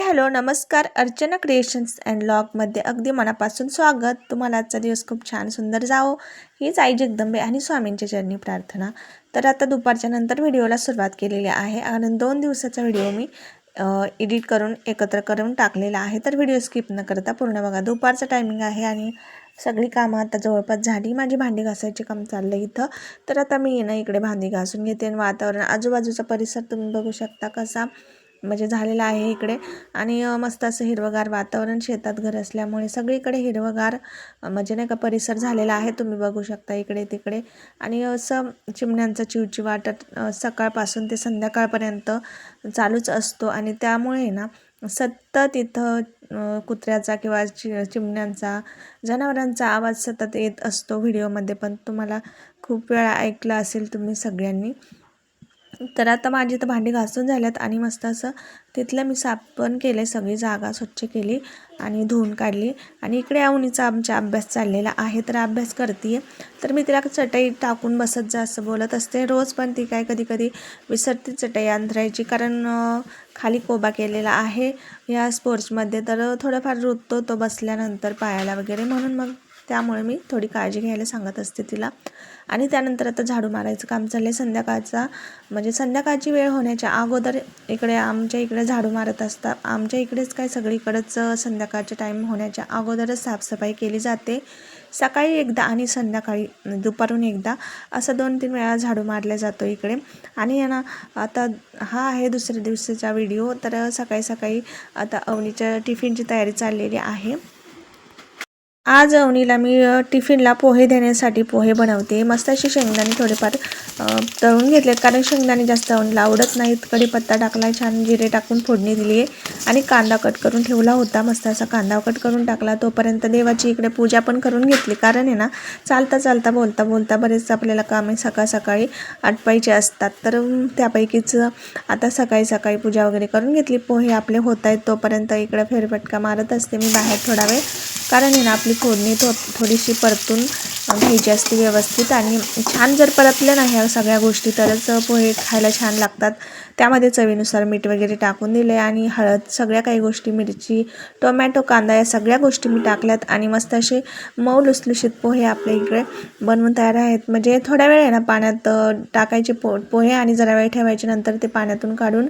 Hello नमस्कार. Archana creations and व्लॉगमध्ये अगदी मनापासून स्वागत. तुम्हाला आजचा दिवस खूप छान सुंदर जावो हीच आई जगदंबे आणि स्वामींच्या चरणी प्रार्थना. तर आता दुपारच्या नंतर व्हिडिओला सुरुवात केलेली आहे आणि 2 दिवसाचा व्हिडिओ मी एडिट करून एकत्र करून टाकलेला आहे. तर व्हिडिओ स्किप न करता पूर्ण बघा. दुपारचा टायमिंग आहे आणि सगळी कामं आता जवळपास झाली. माझी भांडी घासायची काम चाललं इथं. तर आता मी ना इकडे भांडी घासून घेते आणि वातावरण आजूबाजूचा परिसर तुम्ही बघू शकता कसा म्हणजे झालेला आहे इकडे. आणि मस्त असं हिरवगार वातावरण, शेतात घर असल्यामुळे सगळीकडे हिरवगार म्हणजे नाही का परिसर झालेला आहे. तुम्ही बघू शकता इकडे तिकडे. आणि असं चिमण्यांचा चिवचिवाट सकाळपासून ते संध्याकाळपर्यंत चालूच असतो आणि त्यामुळे ना सतत इथं कुत्र्याचा किंवा चिमण्यांचा जनावरांचा आवाज सतत येत असतो. व्हिडिओमध्ये पण तुम्हाला खूप वेळा ऐकला असेल तुम्ही सगळ्यांनी. तर आता माझी तर भांडी घासून झाल्यात आणि मस्त असं तिथलं मी साफ पण केले, सगळी जागा स्वच्छ केली आणि धुवून काढली. आणि इकडे अवनीचा आमचा अभ्यास चाललेला आहे. तर अभ्यास करते तर मी तिला चटई टाकून बसत जा असं बोलत असते रोज, पण ती काय कधी कधी विसरते चटई अंथरायची, कारण खाली कोबा केलेला आहे या स्पोर्ट्समध्ये. तर थोडंफार रुततो तो बसल्यानंतर पायाला वगैरे, म्हणून मग त्यामुळे मी थोडी काळजी घ्यायला सांगत असते तिला. आणि त्यानंतर आता झाडू मारायचं काम चाललं आहे संध्याकाळचा, म्हणजे संध्याकाळची वेळ होण्याच्या अगोदर इकडे आमच्या इकडे झाडू मारत असतात. आमच्या इकडेच काय सगळीकडेच संध्याकाळच्या टाईम होण्याच्या अगोदरच साफसफाई केली जाते. सकाळी एकदा आणि संध्याकाळी दुपारून एकदा असं 2-3 वेळा झाडू मारला जातो इकडे. आणि ना आता हा आहे दुसऱ्या दिवसाचा व्हिडिओ. तर सकाळी सकाळी आता अवनीच्या टिफिनची तयारी चाललेली आहे. आज अवनीला मी टिफिनला पोहे देण्यासाठी पोहे बनवते. मस्त अशी शेंगदाणे थोडेफार तळून घेतलेत, कारण शेंगदाणे जास्त अवनीला आवडत नाहीत. कढीपत्ता टाकला, छान जिरे टाकून फोडणी दिली आहे आणि कांदा कट करून ठेवला होता. मस्त असा कांदा कट करून टाकला. तोपर्यंत देवाची इकडे पूजा पण करून घेतली, कारण आहे ना चालता चालता बोलता बोलता बरेच आपल्याला कामे सकाळ सकाळी आटपायचे असतात. तर त्यापैकीच आता सकाळी सकाळी पूजा वगैरे करून घेतली. पोहे आपले होत आहेत तोपर्यंत इकडे फेरफटका मारत असते मी बाहेर थोडा वेळ, कारण आहे ना आपली फोडणी थोडीशी परतून घ्यायची असते व्यवस्थित. आणि छान जर परतल्या ना ह्या सगळ्या गोष्टी तरच पोहे खायला छान लागतात. त्यामध्ये चवीनुसार मीठ वगैरे टाकून दिले आणि हळद, सगळ्या काही गोष्टी, मिरची, टोमॅटो, कांदा या सगळ्या गोष्टी मी टाकल्यात आणि मस्त असे मऊ लुसलुशीत पोहे आपल्या इकडे बनवून तयार आहेत. म्हणजे थोड्या वेळ आहे ना पाण्यात टाकायचे पोहे आणि जरा वेळ ठेवायचे, नंतर ते पाण्यातून काढून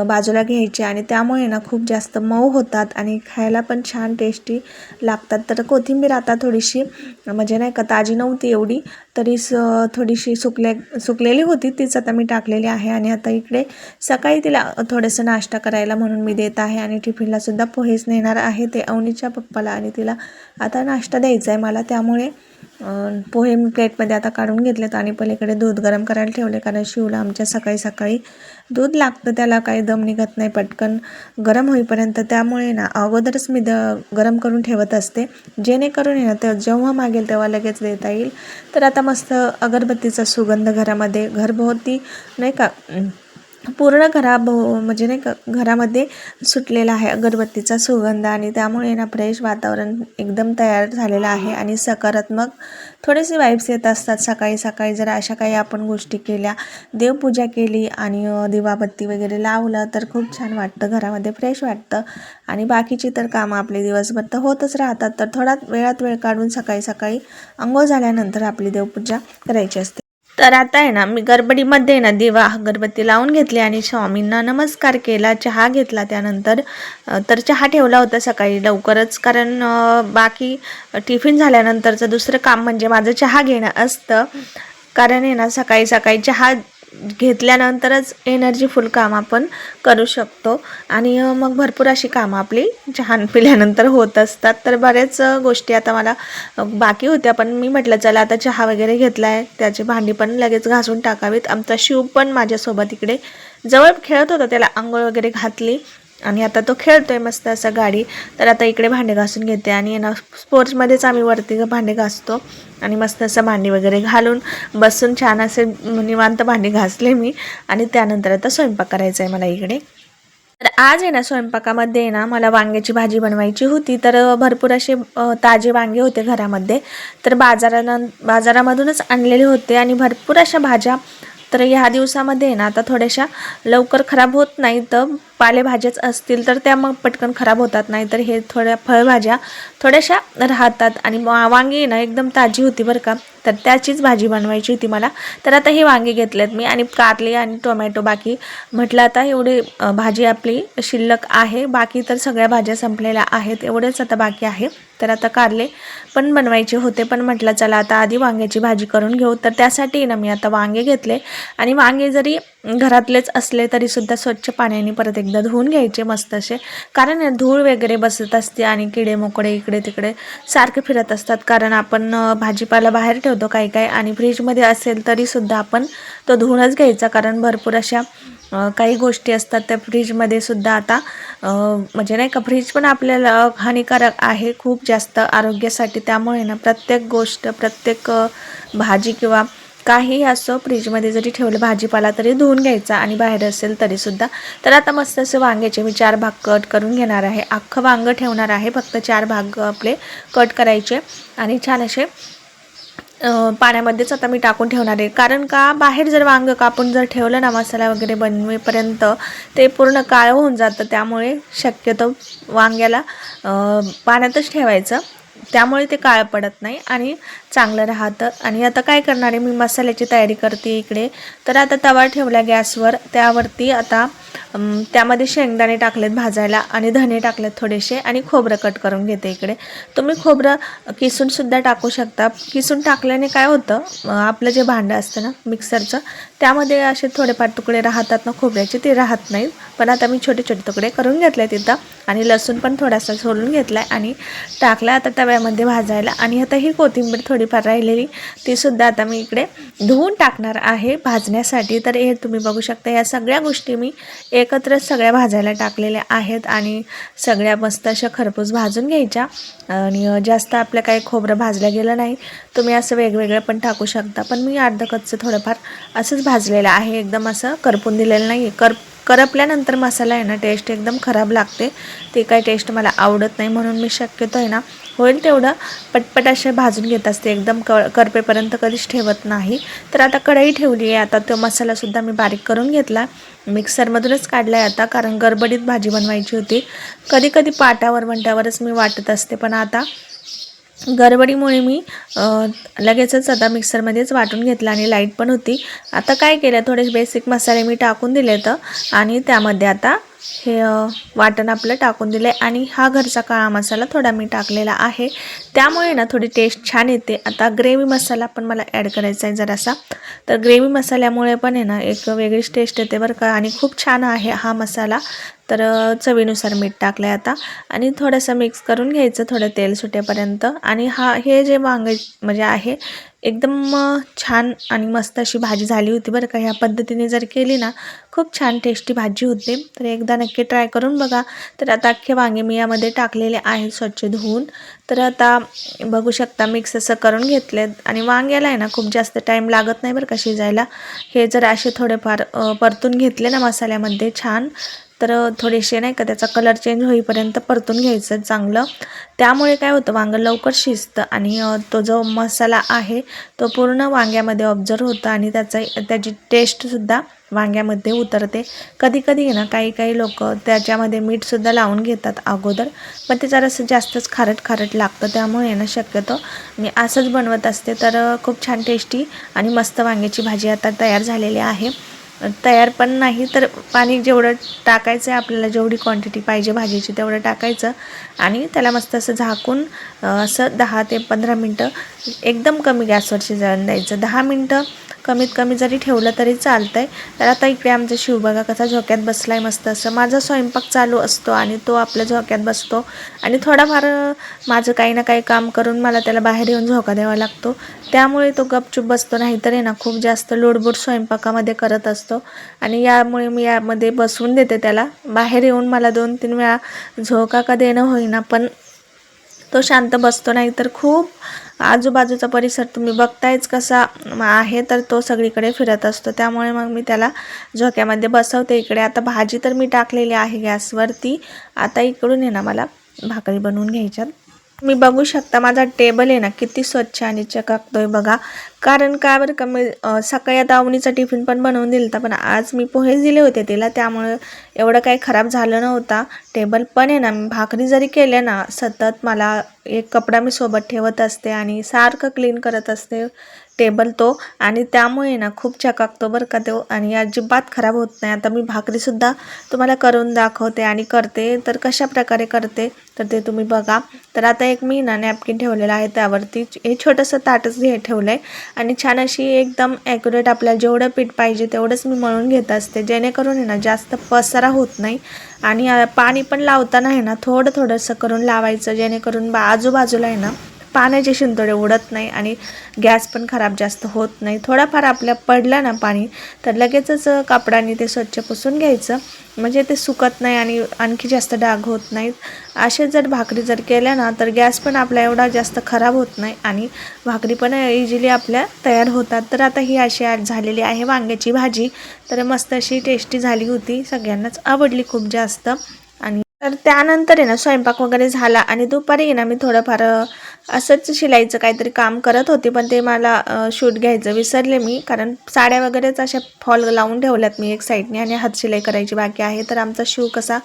बाजूला घ्यायचे आणि त्यामुळे ना खूप जास्त मऊ होतात आणि खायला पण छान टेस्टी लागतात. तर कोथिंबीर आता थोडीशी म्हणजे नाही का ताजी नव्हती एवढी, तरी थोडीशी सुकलेली होती, तीच आता मी टाकलेली आहे. आणि आता इकडे सकाळी तिला थोडंसं नाश्ता करायला म्हणून मी देत आहे आणि टिफिनला सुद्धा पोहेच नेणार आहे. ते अवनीच्या पप्पाला आणि तिला आता नाश्ता द्यायचा आहे मला, त्यामुळे पोहे मी प्लेटमध्ये आता काढून घेतलेत आणि पलीकडे दूध गरम करायला ठेवले, कारण शिवला आमच्या सकाळी सकाळी दूध लागतं, त्याला काही दम निघत नाही पटकन गरम होईपर्यंत. त्यामुळे ना अगोदरच मी गरम करून ठेवत असते, जेणेकरून ना ते जेव्हा मागेल तेव्हा लगेच देता येईल. तर आता मस्त अगरबत्तीचा सुगंध घरामध्ये घरभोवती नाही का पूर्ण म्हणजे नाही का घरामध्ये सुटलेला आहे अगरबत्तीचा सुगंध. आणि त्यामुळे ना फ्रेश वातावरण एकदम तयार झालेलं आहे आणि सकारात्मक थोडेसे वाईब्स येत असतात सकाळी सकाळी. जर अशा काही आपण गोष्टी केल्या, देवपूजा केली आणि दिवाबत्ती वगैरे लावलं तर खूप छान वाटतं, घरामध्ये फ्रेश वाटतं. आणि बाकीची तर कामं आपले दिवसभर तर होतच राहतात. तर थोडा वेळात वेळ काढून सकाळी सकाळी अंघोळ झाल्यानंतर आपली देवपूजा करायची असते. तर आता आहे ना मी गडबडीमध्ये ना दिवा अगरबत्ती लावून घेतली आणि स्वामींना नमस्कार केला, चहा घेतला त्यानंतर. तर चहा ठेवला होता सकाळी लवकरच, कारण बाकी टिफिन झाल्यानंतरचं दुसरं काम म्हणजे माझं चहा घेणं असतं. कारण आहे ना सकाळी सकाळी चहा घेतल्यानंतरच एनर्जीफुल काम आपण करू शकतो आणि मग भरपूर अशी कामं आपली चहा पिल्यानंतर होत असतात. तर बऱ्याच गोष्टी आता मला बाकी होत्या, पण मी म्हटलं चला आता चहा वगैरे घेतला आहे, त्याची भांडी पण लगेच घासून टाकावीत. आमचा शिव पण माझ्यासोबत इकडे जवळ खेळत होता, त्याला आंघोळ वगैरे घातली आणि आता तो खेळतोय मस्त असं गाडी. तर आता इकडे भांडे घासून घेते आणि ना स्पोर्ट्समध्येच आम्ही वरती भांडे घासतो आणि मस्त असं भांडी वगैरे घालून बसून छान असे निवांत भांडी घासले मी आणि त्यानंतर आता स्वयंपाक करायचा आहे मला इकडे. तर आज आहे ना स्वयंपाकामध्ये आहे ना मला वांग्याची भाजी बनवायची होती. तर भरपूर असे ताजे वांगे होते घरामध्ये, तर बाजारामधूनच आणलेले होते आणि भरपूर अशा भाज्या. तर ह्या दिवसामध्ये आहे ना आता थोड्याशा लवकर खराब होत नाही, तर पालेभाज्याच असतील तर त्या मग पटकन खराब होतात, नाही तर हे थोड्या फळभाज्या थोड्याशा राहतात. आणि वांगी ना एकदम ताजी होती बरं का, तर त्याचीच भाजी बनवायची होती मला. तर आता हे वांगे घेतलेत मी आणि कारले आणि टोमॅटो. बाकी म्हटलं आता एवढी भाजी आपली शिल्लक आहे, बाकी तर सगळ्या भाज्या संपलेल्या आहेत, एवढेच आता बाकी आहे. तर आता कारले पण बनवायचे होते, पण म्हटलं चला आता आधी वांग्याची भाजी करून घेऊ. तर त्यासाठी ना मी आता वांगे घेतले आणि वांगे जरी घरातलेच असले तरीसुद्धा स्वच्छ पाण्याने परत एकदा धुवून घ्यायचे मस्त असे, कारण धूळ वगैरे बसत असते आणि किडे मोकडे इकडे तिकडे सारखे फिरत असतात. कारण आपण भाजीपाला बाहेर ठेवतो काही काही आणि फ्रीजमध्ये असेल तरीसुद्धा आपण तो धुवूनच घ्यायचा, कारण भरपूर अशा काही गोष्टी असतात त्या फ्रीजमध्ये सुद्धा आता म्हणजे नाही का, फ्रीज पण आपल्याला हानिकारक आहे खूप जास्त आरोग्यासाठी. त्यामुळे ना प्रत्येक गोष्ट, प्रत्येक भाजी किंवा काही असो फ्रीजमध्ये जरी ठेवलं भाजीपाला तरी धुवून घ्यायचा आणि बाहेर असेल तरीसुद्धा. तर आता मस्त असे वांग्याचे मी 4 भाग कट करून घेणार आहे. अख्खं वांगं ठेवणार आहे, फक्त 4 भाग आपले कट करायचे आणि छान असे पाण्यामध्येच आता मी टाकून ठेवणार आहे. कारण का बाहेर जर वांगं कापून जर ठेवलं ना मसाला वगैरे बनवेपर्यंत ते पूर्ण काळं होऊन जातं. त्यामुळे शक्यतो वांग्याला पाण्यातच ठेवायचं, त्यामुळे ते काळं पडत नाही आणि चांगलं राहतं. आणि आता काय करणार आहे, मी मसाल्याची तयारी करते इकडे. तर आता तवा ठेवला गॅसवर, त्यावरती आता त्यामध्ये शेंगदाणे टाकलेत भाजायला आणि धने टाकलेत थोडेसे आणि खोबरं कट करून घेते इकडे. तुम्ही खोबरं किसूनसुद्धा टाकू शकता. किसून टाकल्याने काय होतं, आपलं जे भांडं असतं ना मिक्सरचं, त्यामध्ये असे थोडेफार तुकडे राहतात ना खोबऱ्याचे, ते राहत नाहीत. पण आता मी छोटे छोटे तुकडे करून घेतले तिथं आणि लसूण पण थोडासा सोलून घेतला आहे आणि टाकला आता तव्यामध्ये भाजायला. आणि आता ही कोथिंबीर थोडीफार राहिलेली तीसुद्धा आता मी इकडे धुवून टाकणार आहे भाजण्यासाठी. तर हे तुम्ही बघू शकता, या सगळ्या गोष्टी मी एकत्रच सगळ्या भाजायला टाकलेल्या आहेत आणि सगळ्या मस्त अशा खरपूस भाजून घ्यायच्या. आणि जास्त आपलं काही खोबरं भाजलं गेलं नाही, तुम्ही असं वेगवेगळं पण टाकू शकता, पण मी अर्ध कच्चं थोडंफार असंच भाजलेलं आहे, एकदम असं करपून दिलेलं नाही. करपल्यानंतर मसाला आहे ना टेस्ट एकदम खराब लागते, ते काही टेस्ट मला आवडत नाही. म्हणून मी शक्यतो आहे ना होईल तेवढं पटपट असे भाजून घेत असते, एकदम करपेपर्यंत कधीच ठेवत नाही. तर आता कढई ठेवली आहे, आता तो मसालासुद्धा मी बारीक करून घेतला, मिक्सरमधूनच काढला आहे आता, कारण गडबडीत भाजी बनवायची होती. कधी कधी पाटावर वंट्यावरच मी वाटत असते, पण आता गडबडीमुळे मी लगेचच आता मिक्सरमध्येच वाटून घेतला आणि लाईट पण होती. आता काय केलं, थोडे बेसिक मसाले मी टाकून दिले तर आणि त्यामध्ये आता हे वाटण आपलं टाकून दिलं आहे आणि हा घरचा काळा मसाला थोडा मी टाकलेला आहे, त्यामुळे ना थोडी टेस्ट छान येते. आता ग्रेव्ही मसाला पण मला ॲड करायचा आहे जरासा, तर ग्रेव्ही मसाल्यामुळे पण आहे ना एक वेगळीच टेस्ट येते बरं का आणि खूप छान आहे हा मसाला. तर चवीनुसार मीठ टाकलं आहे आता आणि थोडंसं मिक्स करून घ्यायचं थोडं तेल सुटेपर्यंत. आणि हे जे वांगे म्हणजे आहे एकदम छान आणि मस्त अशी भाजी झाली होती बरं का. ह्या पद्धतीने जर केली ना खूप छान टेस्टी भाजी होते, तर एकदा नक्की ट्राय करून बघा. तर आता अख्खे वांगे मी यामध्ये टाकलेले आहेत स्वच्छ धुवून. तर आता बघू शकता मिक्स असं करून घेतले आणि वांग्याला आहे ना खूप जास्त टाईम लागत नाही बरं का शिजायला. हे जर असे थोडेफार परतून घेतले ना मसाल्यामध्ये छान, तर थोडेसे नाही का त्याचा कलर चेंज होईपर्यंत परतून घ्यायचं चांगलं. त्यामुळे काय होतं, वांगं लवकर शिजतं आणि तो जो मसाला आहे तो पूर्ण वांग्यामध्ये ऑब्झर्व होतं आणि त्याची टेस्टसुद्धा वांग्यामध्ये उतरते. कधी कधी ना काही लोक त्याच्यामध्ये मीठसुद्धा लावून घेतात अगोदर, पण ते जरासं जास्तच खारट लागतं. त्यामुळे ना शक्यतो मी असंच बनवत असते. तर खूप छान टेस्टी आणि मस्त वांग्याची भाजी आता तयार झालेली आहे. तयार पण नाही, तर पाणी जेवढं टाकायचं आहे आपल्याला, जेवढी क्वांटिटी पाहिजे भाजीची तेवढं टाकायचं आणि त्याला मस्त असं झाकून असं 10 ते 15 मिनटं एकदम कमी गॅसवर शिजायला द्यायचं. 10 मिनटं कमीत कमी जरी ठेवलं तरी चालतंय। तर आता इकडे आमचा शिव बघा कसा झोक्यात बसलाय मस्त असं। माझा स्वयंपाक चालू असतो आणि तो आपल्या झोक्यात बसतो आणि थोडाफार माझं काही ना काही काम करून मला त्याला बाहेर येऊन झोका द्यावा लागतो, त्यामुळे तो गपचूप बसतो। नाहीतर आहे ना खूप जास्त लोडबोड स्वयंपाकामध्ये करत असतो आणि यामुळे मी यामध्ये बसवून देते त्याला। बाहेर येऊन मला 2-3 वेळा झोका का देणं होईना पण तो शांत बसतो। नाही तर खूप आजूबाजूचा परिसर तुम्ही बघतायच कसा आहे, तर तो सगळीकडे फिरत असतो। त्यामुळे मग मी त्याला झोक्यामध्ये बसवते। इकडे आता भाजी तर मी टाकलेली आहे गॅसवरती। आता इकडून आहे ना मला भाकरी बनवून घ्यायच्यात। मी बघू शकता माझा टेबल आहे ना किती स्वच्छ आणि चकाकतोय बघा। कारण काय बरं का मी सकाळी आता अवनीचा टिफिन पण बनवून दिलता, पण आज मी पोहेच दिले होते तिला, त्यामुळे एवढं काही खराब झालं नव्हता टेबल। पण आहे ना मी भाकरी जरी केल्या ना सतत मला एक कपडा मी सोबत ठेवत असते आणि सारखं क्लीन करत असते टेबल तो, आणि त्यामुळे ना खूप चकाकतो बरं का तो आणि अजिबात खराब होत नाही। आता मी भाकरीसुद्धा तुम्हाला करून दाखवते आणि करते, तर कशा प्रकारे करते तर ते तुम्ही बघा। तर आता एक मी ना नॅपकिन ठेवलेला आहे, त्यावरती हे छोटंसं ताटच ठेवलं आहे आणि छान अशी एकदम ॲक्युरेट आपल्याला जेवढं पीठ पाहिजे तेवढंच मी मळून घेत असते, जेणेकरून आहे ना जास्त पसारा होत नाही। आणि पाणी पण लावताना आहे ना थोडंसं करून लावायचं, जेणेकरून आजूबाजूला आहे ना पाण्याचे शिंतोडे उडत नाही आणि गॅस पण खराब जास्त होत नाही। थोडाफार आपल्या पडलं ना पाणी तर लगेचच कापडाने ते स्वच्छ पुसून घ्यायचं, म्हणजे ते सुकत नाही आणि आणखी जास्त डाग होत नाहीत। असे जर भाकरी जर केल्या ना तर गॅस पण आपला एवढा जास्त खराब होत नाही आणि भाकरी पण इझिली आपल्या तयार होतात। तर आता ही अशी आज झालेली आहे वांग्याची भाजी। तर मस्त अशी टेस्टी झाली होती, सगळ्यांनाच आवडली खूप जास्त। आणि तर त्यानंतर आहे ना स्वयंपाक वगैरे झाला आणि दुपारी आहे ना मी थोडंफार असंच शिलाईचं काहीतरी काम करत होते, पण ते मला शूट घ्यायचं विसरले मी, कारण साड्या वगैरेच अशा फॉल लावून ठेवल्यात मी एक साईडने आणि हात शिलाई करायची बाकी आहे। तर आमचा शिव कसा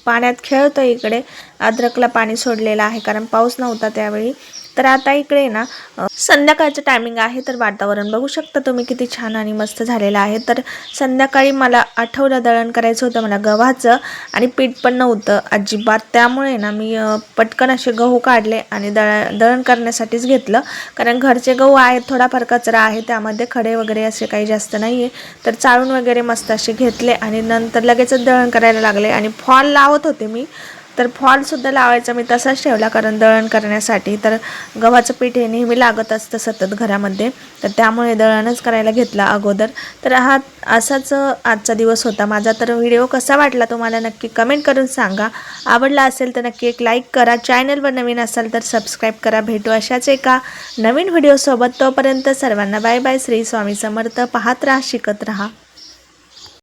पाण्यात खेळतो, इकडे अद्रकला पाणी सोडलेलं आहे कारण पाऊस नव्हता त्यावेळी। तर आता इकडे ना संध्याकाळचं टायमिंग आहे, तर वातावरण बघू शकता तुम्ही किती छान आणि मस्त झालेलं आहे। तर संध्याकाळी मला आठवलं दळण करायचं होतं मला गव्हाचं, आणि पीठ पण नव्हतं अजिबात, त्यामुळे ना मी पटकन असे गहू काढले आणि दळण करण्यासाठीच घेतलं, कारण घरचे गहू आहेत, थोडाफार कचरा आहे त्यामध्ये, खडे वगैरे असे काही जास्त नाही आहे। तर चाळून वगैरे मस्त असे घेतले आणि नंतर लगेचच दळण करायला लागले आणि फॉल लावत होते मी, तर फॉलसुद्धा लावायचा मी तसाच ठेवला कारण दळण करण्यासाठी। तर गव्हाचं पीठ हे नेहमी लागत असतं सतत घरामध्ये, तर त्यामुळे दळणच करायला घेतला अगोदर। तर हा असाच आजचा दिवस होता माझा। तर व्हिडिओ कसा वाटला तुम्हाला नक्की कमेंट करून सांगा। आवडला असेल तर नक्की एक लाईक करा, चॅनलवर नवीन असाल तर सबस्क्राईब करा। भेटू अशाच एका नवीन व्हिडिओसोबत, तोपर्यंत सर्वांना बाय बाय। श्री स्वामी समर्थ। पाहत राहा, शिकत राहा।